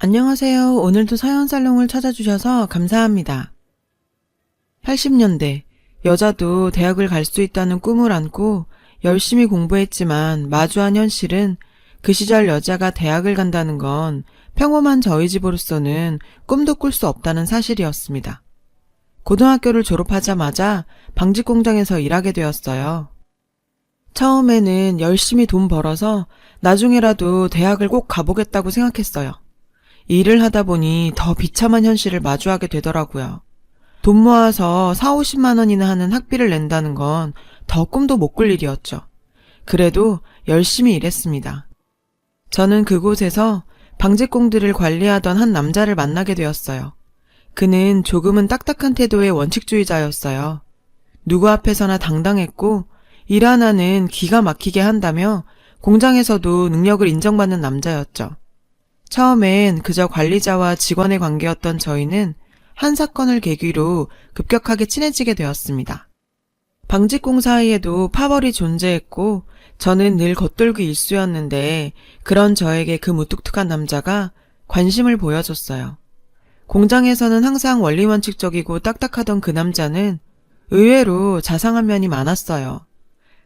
안녕하세요. 오늘도 사연살롱을 찾아주셔서 감사합니다. 80년대, 여자도 대학을 갈 수 있다는 꿈을 안고 열심히 공부했지만 마주한 현실은 그 시절 여자가 대학을 간다는 건 평범한 저희 집으로서는 꿈도 꿀 수 없다는 사실이었습니다. 고등학교를 졸업하자마자 방직 공장에서 일하게 되었어요. 처음에는 열심히 돈 벌어서 나중에라도 대학을 꼭 가보겠다고 생각했어요. 일을 하다 보니 더 비참한 현실을 마주하게 되더라고요. 돈 모아서 4, 50만 원이나 하는 학비를 낸다는 건 더 꿈도 못 꿀 일이었죠. 그래도 열심히 일했습니다. 저는 그곳에서 방직공들을 관리하던 한 남자를 만나게 되었어요. 그는 조금은 딱딱한 태도의 원칙주의자였어요. 누구 앞에서나 당당했고 일 하나는 기가 막히게 한다며 공장에서도 능력을 인정받는 남자였죠. 처음엔 그저 관리자와 직원의 관계였던 저희는 한 사건을 계기로 급격하게 친해지게 되었습니다. 방직공 사이에도 파벌이 존재했고 저는 늘 겉돌기 일쑤였는데 그런 저에게 그 무뚝뚝한 남자가 관심을 보여줬어요. 공장에서는 항상 원리원칙적이고 딱딱하던 그 남자는 의외로 자상한 면이 많았어요.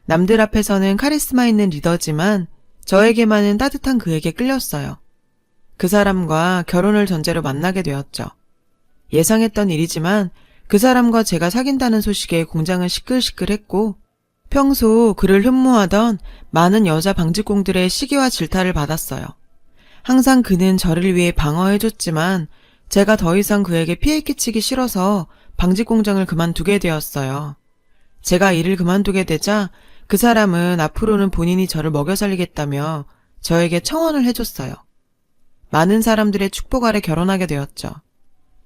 남들 앞에서는 카리스마 있는 리더지만 저에게만은 따뜻한 그에게 끌렸어요. 그 사람과 결혼을 전제로 만나게 되었죠. 예상했던 일이지만 그 사람과 제가 사귄다는 소식에 공장은 시끌시끌했고 평소 그를 흠모하던 많은 여자 방직공들의 시기와 질타를 받았어요. 항상 그는 저를 위해 방어해줬지만 제가 더 이상 그에게 피해 끼치기 싫어서 방직공장을 그만두게 되었어요. 제가 일을 그만두게 되자 그 사람은 앞으로는 본인이 저를 먹여 살리겠다며 저에게 청혼을 해줬어요. 많은 사람들의 축복 아래 결혼하게 되었죠.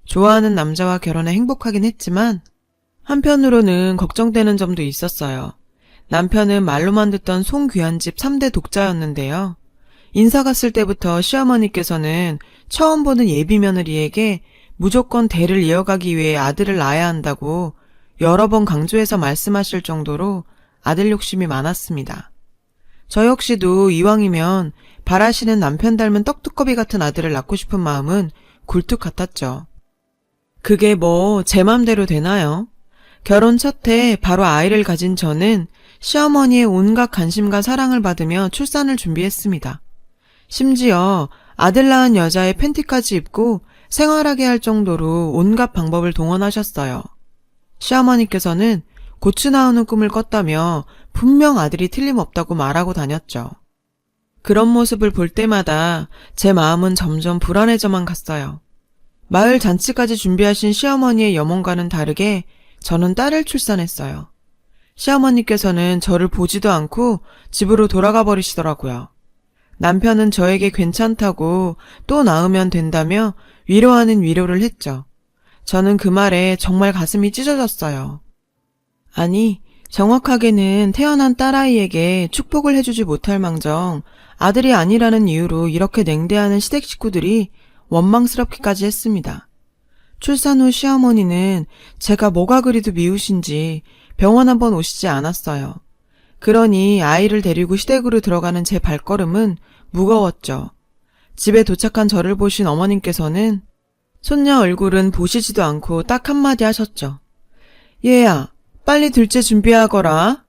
좋아하는 남자와 결혼해 행복하긴 했지만 한편으로는 걱정되는 점도 있었어요. 남편은 말로만 듣던 송귀한집 3대 독자였는데요. 인사 갔을 때부터 시어머니께서는 처음 보는 예비 며느리에게 무조건 대를 이어가기 위해 아들을 낳아야 한다고 여러 번 강조해서 말씀하실 정도로 아들 욕심이 많았습니다. 저 역시도 이왕이면 바라시는 남편 닮은 떡두꺼비 같은 아들을 낳고 싶은 마음은 굴뚝 같았죠. 그게 뭐 제 맘대로 되나요? 결혼 첫 해 바로 아이를 가진 저는 시어머니의 온갖 관심과 사랑을 받으며 출산을 준비했습니다. 심지어 아들 낳은 여자의 팬티까지 입고 생활하게 할 정도로 온갖 방법을 동원하셨어요. 시어머니께서는 고추 나오는 꿈을 꿨다며 분명 아들이 틀림없다고 말하고 다녔죠. 그런 모습을 볼 때마다 제 마음은 점점 불안해져만 갔어요. 마을 잔치까지 준비하신 시어머니의 염원과는 다르게 저는 딸을 출산했어요. 시어머니께서는 저를 보지도 않고 집으로 돌아가 버리시더라고요. 남편은 저에게 괜찮다고 또 낳으면 된다며 위로하는 위로를 했죠. 저는 그 말에 정말 가슴이 찢어졌어요. 아니, 정확하게는 태어난 딸아이에게 축복을 해주지 못할 망정 아들이 아니라는 이유로 이렇게 냉대하는 시댁 식구들이 원망스럽기까지 했습니다. 출산 후 시어머니는 제가 뭐가 그리도 미우신지 병원 한번 오시지 않았어요. 그러니 아이를 데리고 시댁으로 들어가는 제 발걸음은 무거웠죠. 집에 도착한 저를 보신 어머님께서는 손녀 얼굴은 보시지도 않고 딱 한마디 하셨죠. 얘야, 빨리 둘째 준비하거라.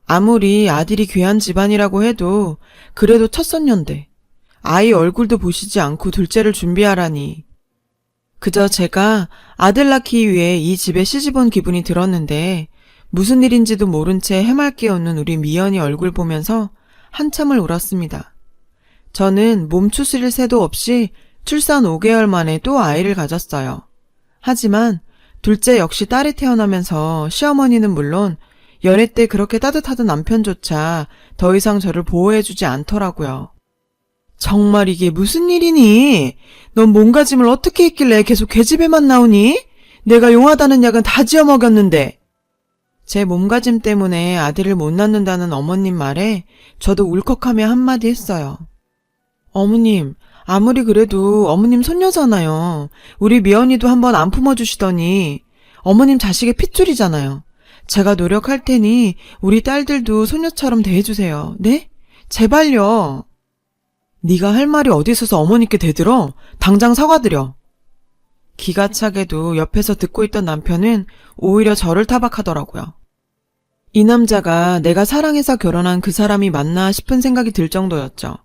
아무리 아들이 귀한 집안이라고 해도 그래도 첫 손녀인데 아이 얼굴도 보시지 않고 둘째를 준비하라니. 그저 제가 아들 낳기 위해 이 집에 시집온 기분이 들었는데 무슨 일인지도 모른 채 해맑게 웃는 우리 미연이 얼굴 보면서 한참을 울었습니다. 저는 몸추스릴 새도 없이 출산 5개월 만에 또 아이를 가졌어요. 하지만 둘째 역시 딸이 태어나면서 시어머니는 물론 연애 때 그렇게 따뜻하던 남편조차 더 이상 저를 보호해주지 않더라고요. 정말 이게 무슨 일이니? 넌 몸가짐을 어떻게 했길래 계속 계집애만 나오니? 내가 용하다는 약은 다 지어 먹였는데. 제 몸가짐 때문에 아들을 못 낳는다는 어머님 말에 저도 울컥하며 한마디 했어요. 어머님, 아무리 그래도 어머님 손녀잖아요. 우리 미연이도 한번 안 품어주시더니 어머님 자식의 핏줄이잖아요. 제가 노력할 테니 우리 딸들도 손녀처럼 대해주세요. 네? 제발요. 네가 할 말이 어디 있어서 어머니께 대들어? 당장 사과드려. 기가 차게도 옆에서 듣고 있던 남편은 오히려 저를 타박하더라고요. 이 남자가 내가 사랑해서 결혼한 그 사람이 맞나 싶은 생각이 들 정도였죠.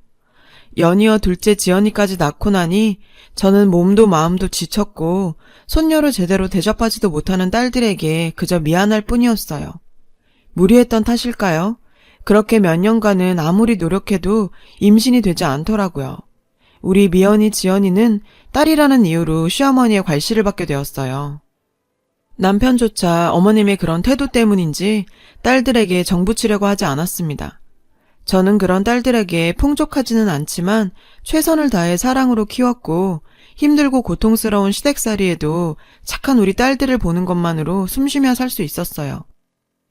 연이어 둘째 지연이까지 낳고 나니 저는 몸도 마음도 지쳤고 손녀를 제대로 대접하지도 못하는 딸들에게 그저 미안할 뿐이었어요. 무리했던 탓일까요? 그렇게 몇 년간은 아무리 노력해도 임신이 되지 않더라고요. 우리 미연이 지연이는 딸이라는 이유로 시어머니의 괄시를 받게 되었어요. 남편조차 어머님의 그런 태도 때문인지 딸들에게 정붙이려고 하지 않았습니다. 저는 그런 딸들에게 풍족하지는 않지만 최선을 다해 사랑으로 키웠고 힘들고 고통스러운 시댁살이에도 착한 우리 딸들을 보는 것만으로 숨쉬며 살 수 있었어요.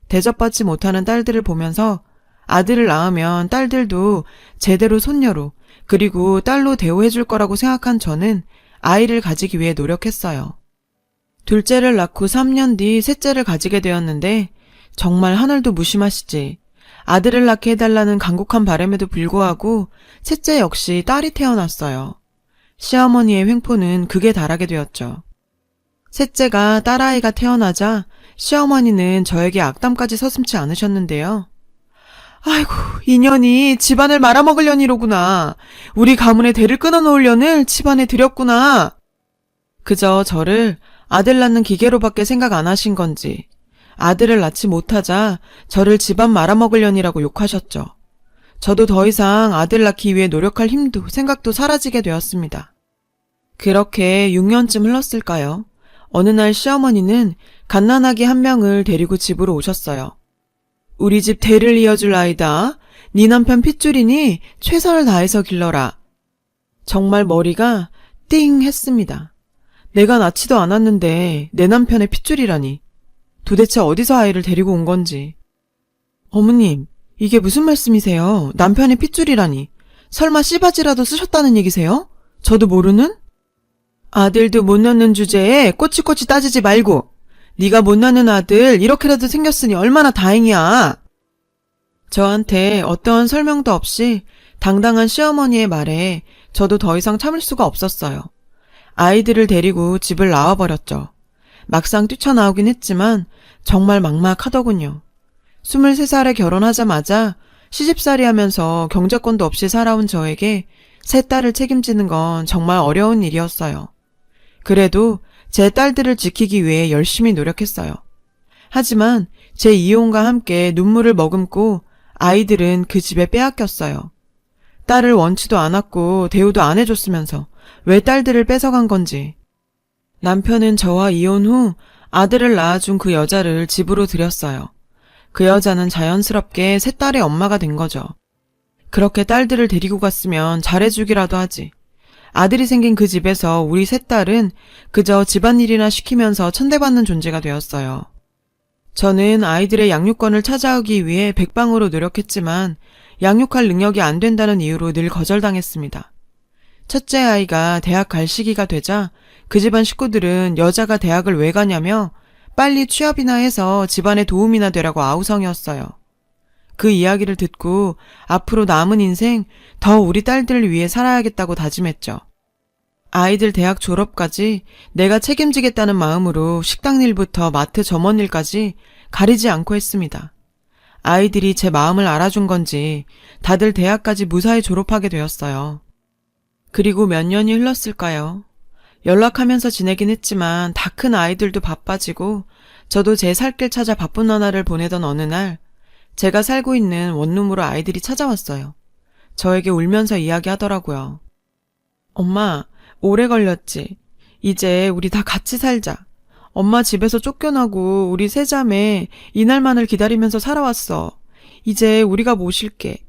대접받지 못하는 딸들을 보면서 아들을 낳으면 딸들도 제대로 손녀로 그리고 딸로 대우해줄 거라고 생각한 저는 아이를 가지기 위해 노력했어요. 둘째를 낳고 3년 뒤 셋째를 가지게 되었는데 정말 하늘도 무심하시지. 아들을 낳게 해달라는 간곡한 바람에도 불구하고 셋째 역시 딸이 태어났어요. 시어머니의 횡포는 극에 달하게 되었죠. 셋째가 딸아이가 태어나자 시어머니는 저에게 악담까지 서슴지 않으셨는데요. 아이고, 인연이 집안을 말아먹으려니로구나. 우리 가문의 대를 끊어놓으려는 집안에 들였구나. 그저 저를 아들 낳는 기계로밖에 생각 안 하신 건지 아들을 낳지 못하자 저를 집안 말아먹으려니라고 욕하셨죠. 저도 더 이상 아들 낳기 위해 노력할 힘도 생각도 사라지게 되었습니다. 그렇게 6년쯤 흘렀을까요? 어느 날 시어머니는 갓난아기 한 명을 데리고 집으로 오셨어요. 우리 집 대를 이어줄 아이다. 네 남편 핏줄이니 최선을 다해서 길러라. 정말 머리가 띵 했습니다. 내가 낳지도 않았는데 내 남편의 핏줄이라니. 도대체 어디서 아이를 데리고 온 건지. 어머님, 이게 무슨 말씀이세요? 남편의 핏줄이라니. 설마 씨바지라도 쓰셨다는 얘기세요? 저도 모르는? 아들도 못 낳는 주제에 꼬치꼬치 따지지 말고 네가 못 낳는 아들 이렇게라도 생겼으니 얼마나 다행이야. 저한테 어떠한 설명도 없이 당당한 시어머니의 말에 저도 더 이상 참을 수가 없었어요. 아이들을 데리고 집을 나와버렸죠. 막상 뛰쳐나오긴 했지만 정말 막막하더군요. 23살에 결혼하자마자 시집살이 하면서 경제권도 없이 살아온 저에게 세 딸을 책임지는 건 정말 어려운 일이었어요. 그래도 제 딸들을 지키기 위해 열심히 노력했어요. 하지만 제 이혼과 함께 눈물을 머금고 아이들은 그 집에 빼앗겼어요. 딸을 원치도 않았고 대우도 안 해줬으면서 왜 딸들을 뺏어간 건지. 남편은 저와 이혼 후 아들을 낳아준 그 여자를 집으로 들였어요. 그 여자는 자연스럽게 세 딸의 엄마가 된 거죠. 그렇게 딸들을 데리고 갔으면 잘해주기라도 하지. 아들이 생긴 그 집에서 우리 세 딸은 그저 집안일이나 시키면서 천대받는 존재가 되었어요. 저는 아이들의 양육권을 찾아오기 위해 백방으로 노력했지만 양육할 능력이 안 된다는 이유로 늘 거절당했습니다. 첫째 아이가 대학 갈 시기가 되자 그 집안 식구들은 여자가 대학을 왜 가냐며 빨리 취업이나 해서 집안에 도움이나 되라고 아우성이었어요. 그 이야기를 듣고 앞으로 남은 인생 더 우리 딸들을 위해 살아야겠다고 다짐했죠. 아이들 대학 졸업까지 내가 책임지겠다는 마음으로 식당 일부터 마트 점원일까지 가리지 않고 했습니다. 아이들이 제 마음을 알아준 건지 다들 대학까지 무사히 졸업하게 되었어요. 그리고 몇 년이 흘렀을까요? 연락하면서 지내긴 했지만 다 큰 아이들도 바빠지고 저도 제 살 길 찾아 바쁜 나날을 보내던 어느 날 제가 살고 있는 원룸으로 아이들이 찾아왔어요. 저에게 울면서 이야기하더라고요. 엄마, 오래 걸렸지. 이제 우리 다 같이 살자. 엄마 집에서 쫓겨나고 우리 세 자매 이날만을 기다리면서 살아왔어. 이제 우리가 모실게.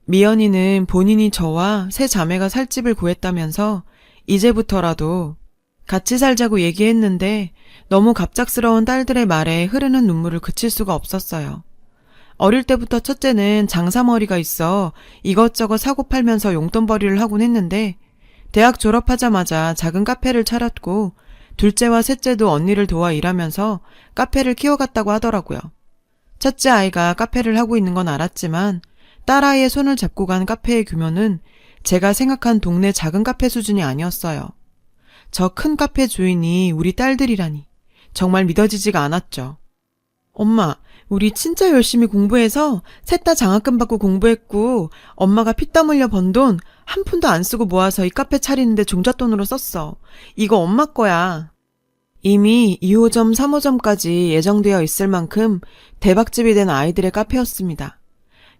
미연이는 본인이 저와 세 자매가 살 집을 구했다면서 이제부터라도 같이 살자고 얘기했는데 너무 갑작스러운 딸들의 말에 흐르는 눈물을 그칠 수가 없었어요. 어릴 때부터 첫째는 장사머리가 있어 이것저것 사고 팔면서 용돈벌이를 하곤 했는데 대학 졸업하자마자 작은 카페를 차렸고 둘째와 셋째도 언니를 도와 일하면서 카페를 키워갔다고 하더라고요. 첫째 아이가 카페를 하고 있는 건 알았지만 딸아이의 손을 잡고 간 카페의 규모는 제가 생각한 동네 작은 카페 수준이 아니었어요. 저 큰 카페 주인이 우리 딸들이라니 정말 믿어지지가 않았죠. 엄마, 우리 진짜 열심히 공부해서 셋 다 장학금 받고 공부했고 엄마가 피땀 흘려 번 돈 한 푼도 안 쓰고 모아서 이 카페 차리는데 종잣돈으로 썼어. 이거 엄마 거야. 이미 2호점, 3호점까지 예정되어 있을 만큼 대박집이 된 아이들의 카페였습니다.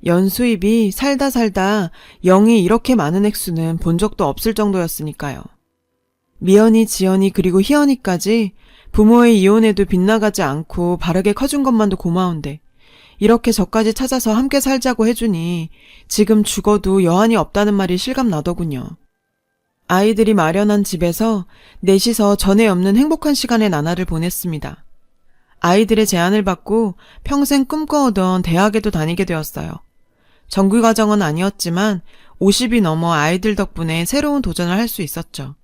연수입이 살다 살다 0이 이렇게 많은 액수는 본 적도 없을 정도였으니까요. 미연이, 지연이 그리고 희연이까지 부모의 이혼에도 빗나가지 않고 바르게 커준 것만도 고마운데 이렇게 저까지 찾아서 함께 살자고 해주니 지금 죽어도 여한이 없다는 말이 실감나더군요. 아이들이 마련한 집에서 넷이서 전에 없는 행복한 시간의 나날을 보냈습니다. 아이들의 제안을 받고 평생 꿈꿔오던 대학에도 다니게 되었어요. 정규과정은 아니었지만 50이 넘어 아이들 덕분에 새로운 도전을 할 수 있었죠.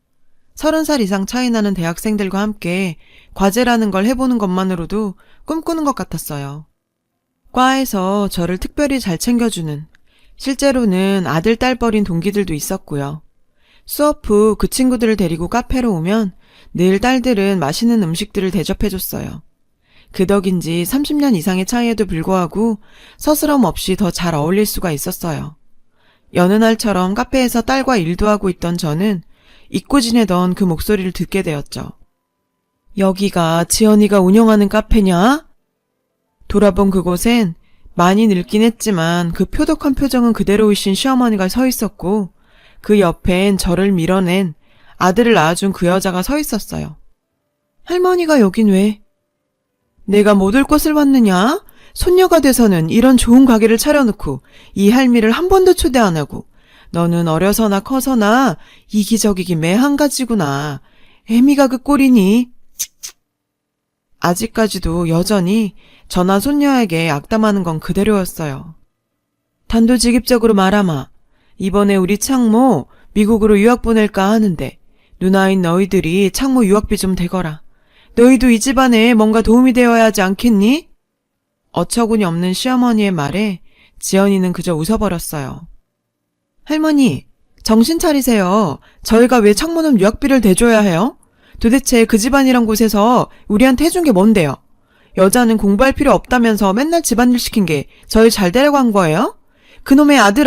30살 이상 차이 나는 대학생들과 함께 과제라는 걸 해보는 것만으로도 꿈꾸는 것 같았어요. 과에서 저를 특별히 잘 챙겨주는, 실제로는 아들, 딸뻘인 동기들도 있었고요. 수업 후 그 친구들을 데리고 카페로 오면 늘 딸들은 맛있는 음식들을 대접해줬어요. 그 덕인지 30년 이상의 차이에도 불구하고 서스럼 없이 더 잘 어울릴 수가 있었어요. 여느 날처럼 카페에서 딸과 일도 하고 있던 저는 잊고 지내던 그 목소리를 듣게 되었죠. 여기가 지연이가 운영하는 카페냐? 돌아본 그곳엔 많이 늙긴 했지만 그 표독한 표정은 그대로이신 시어머니가 서 있었고 그 옆엔 저를 밀어낸 아들을 낳아준 그 여자가 서 있었어요. 할머니가 여긴 왜? 내가 못 올 것을 봤느냐? 손녀가 돼서는 이런 좋은 가게를 차려놓고 이 할미를 한 번도 초대 안 하고 너는 어려서나 커서나 이기적이기 매 한 가지구나. 애미가 그 꼴이니? 아직까지도 여전히 저나 손녀에게 악담하는 건 그대로였어요. 단도직입적으로 말하마. 이번에 우리 창모 미국으로 유학 보낼까 하는데 누나인 너희들이 창모 유학비 좀 대거라. 너희도 이 집안에 뭔가 도움이 되어야 하지 않겠니? 어처구니 없는 시어머니의 말에 지연이는 그저 웃어버렸어요. 할머니, 정신 차리세요. 저희가 왜 창모는 유학비를 대줘야 해요? 도대체 그 집안이란 곳에서 우리한테 해준 게 뭔데요? 여자는 공부할 필요 없다면서 맨날 집안일 시킨 게 저희 잘 되려고 한 거예요? 그놈의 아들.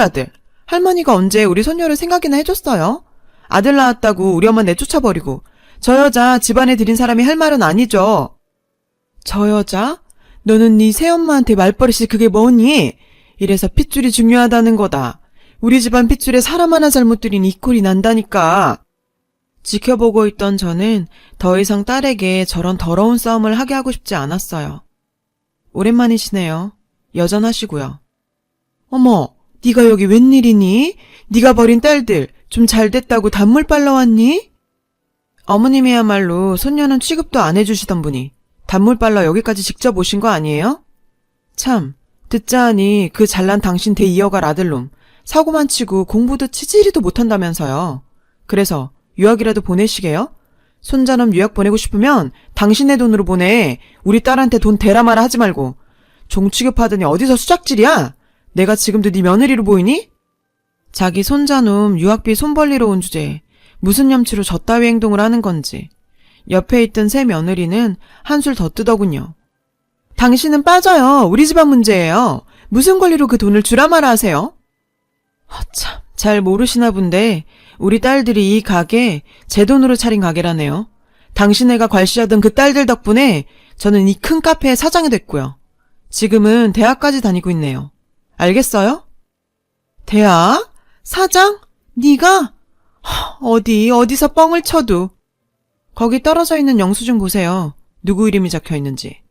할머니가 언제 우리 손녀를 생각이나 해줬어요? 아들 낳았다고 우리 엄마 내쫓아버리고 저 여자 집안에 들인 사람이 할 말은 아니죠. 저 여자? 너는 네 새엄마한테 말버릇이 그게 뭐니? 이래서 핏줄이 중요하다는 거다. 우리 집안 핏줄에 사람 하나 잘못 들인 이 꼴이 난다니까. 지켜보고 있던 저는 더 이상 딸에게 저런 더러운 싸움을 하게 하고 싶지 않았어요. 오랜만이시네요. 여전하시고요. 어머, 네가 여기 웬일이니? 네가 버린 딸들 좀 잘됐다고 단물 빨러 왔니? 어머님이야말로 손녀는 취급도 안 해주시던 분이 단물 빨러 여기까지 직접 오신 거 아니에요? 참, 듣자 하니 그 잘난 당신 대 이어갈 아들놈 사고만 치고 공부도 치지리도 못한다면서요. 그래서 유학이라도 보내시게요? 손자놈 유학 보내고 싶으면 당신의 돈으로 보내. 우리 딸한테 돈 대라 마라 하지 말고. 종 취급하더니 어디서 수작질이야? 내가 지금도 네 며느리로 보이니? 자기 손자놈 유학비 손 벌리러 온 주제에 무슨 염치로 저 따위 행동을 하는 건지 옆에 있던 새 며느리는 한술 더 뜨더군요. 당신은 빠져요. 우리 집안 문제예요. 무슨 권리로 그 돈을 주라 마라 하세요? 참, 잘 모르시나 본데 우리 딸들이 이 가게 제 돈으로 차린 가게라네요. 당신애가 괄시하던 그 딸들 덕분에 저는 이 큰 카페의 사장이 됐고요. 지금은 대학까지 다니고 있네요. 알겠어요? 대학? 사장? 네가? 어디서 뻥을 쳐도. 거기 떨어져 있는 영수증 보세요. 누구 이름이 적혀 있는지.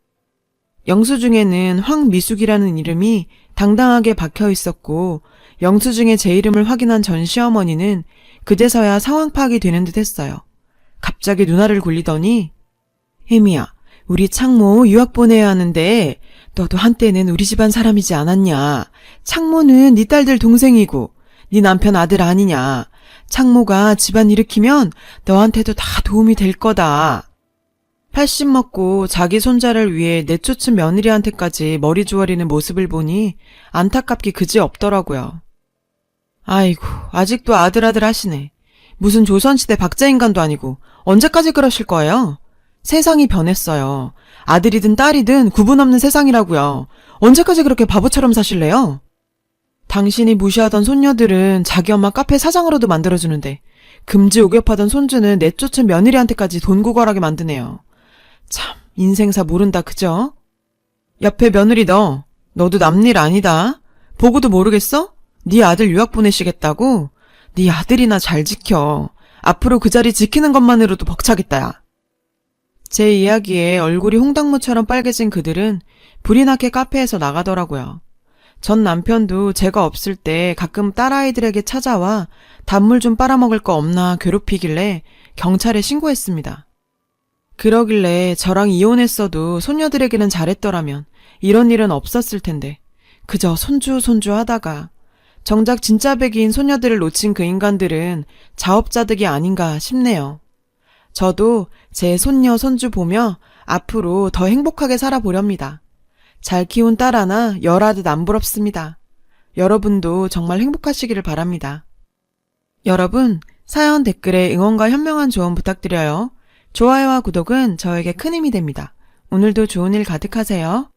영수증에는 황미숙이라는 이름이 당당하게 박혀 있었고 영수증에 제 이름을 확인한 전 시어머니는 그제서야 상황 파악이 되는 듯 했어요. 갑자기 누나를 굴리더니 혜미야, 우리 창모 유학 보내야 하는데 너도 한때는 우리 집안 사람이지 않았냐. 창모는 네 딸들 동생이고 네 남편 아들 아니냐. 창모가 집안 일으키면 너한테도 다 도움이 될 거다. 80 먹고 자기 손자를 위해 내쫓은 며느리한테까지 머리 조아리는 모습을 보니 안타깝기 그지없더라고요. 아이고, 아직도 아들 하시네. 무슨 조선시대 박자인간도 아니고 언제까지 그러실 거예요? 세상이 변했어요. 아들이든 딸이든 구분 없는 세상이라고요. 언제까지 그렇게 바보처럼 사실래요? 당신이 무시하던 손녀들은 자기 엄마 카페 사장으로도 만들어주는데 금지 옥엽하던 손주는 내쫓은 며느리한테까지 돈 구걸하게 만드네요. 참 인생사 모른다 그죠? 옆에 며느리 너도 남일 아니다. 보고도 모르겠어? 네 아들 유학 보내시겠다고? 네 아들이나 잘 지켜. 앞으로 그 자리 지키는 것만으로도 벅차겠다 야. 제 이야기에 얼굴이 홍당무처럼 빨개진 그들은 불이 나게 카페에서 나가더라고요. 전 남편도 제가 없을 때 가끔 딸아이들에게 찾아와 단물 좀 빨아먹을 거 없나 괴롭히길래 경찰에 신고했습니다. 그러길래 저랑 이혼했어도 손녀들에게는 잘했더라면 이런 일은 없었을 텐데 그저 손주 하다가 정작 진짜 백이인 손녀들을 놓친 그 인간들은 자업자득이 아닌가 싶네요. 저도 제 손녀 손주 보며 앞으로 더 행복하게 살아보렵니다. 잘 키운 딸 하나 열하듯 안 부럽습니다. 여러분도 정말 행복하시기를 바랍니다. 여러분, 사연 댓글에 응원과 현명한 조언 부탁드려요. 좋아요와 구독은 저에게 큰 힘이 됩니다. 오늘도 좋은 일 가득하세요.